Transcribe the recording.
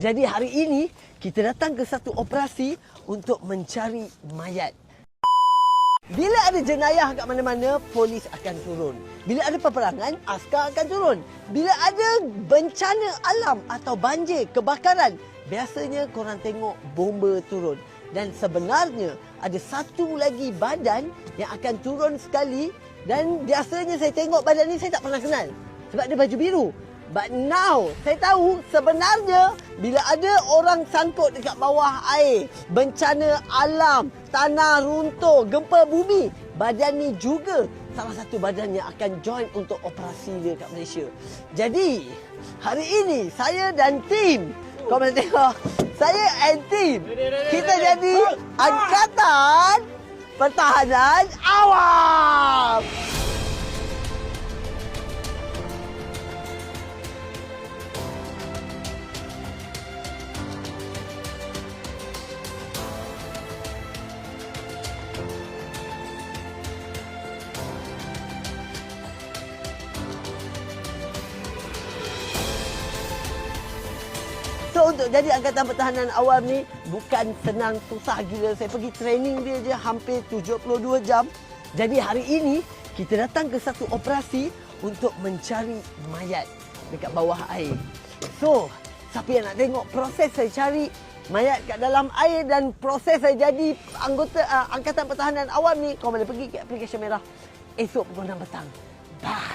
Jadi hari ini kita datang ke satu operasi untuk mencari mayat. Bila ada jenayah kat mana-mana, polis akan turun. Bila ada peperangan, askar akan turun. Bila ada bencana alam atau banjir, kebakaran, biasanya korang tengok bomba turun. Dan sebenarnya ada satu lagi badan yang akan turun sekali dan biasanya saya tengok badan ni saya tak pernah kenal sebab dia baju biru. But now, saya tahu sebenarnya bila ada orang sangkut dekat bawah air, bencana alam, tanah runtuh, gempa bumi, badan ni juga salah satu badan yang akan join untuk operasi dia kat Malaysia. Jadi, hari ini saya dan tim, kau boleh tengok, saya and tim, kita jadi Angkatan Pertahanan Awam. So untuk jadi Angkatan Pertahanan Awam ni bukan senang, susah gila. Saya pergi training dia je hampir 72 jam. Jadi hari ini kita datang ke satu operasi untuk mencari mayat dekat bawah air. So, siapa yang nak tengok proses saya cari mayat kat dalam air dan proses saya jadi anggota Angkatan Pertahanan Awam ni, kau boleh pergi ke aplikasi Merah esok pukul 6 petang. Bye.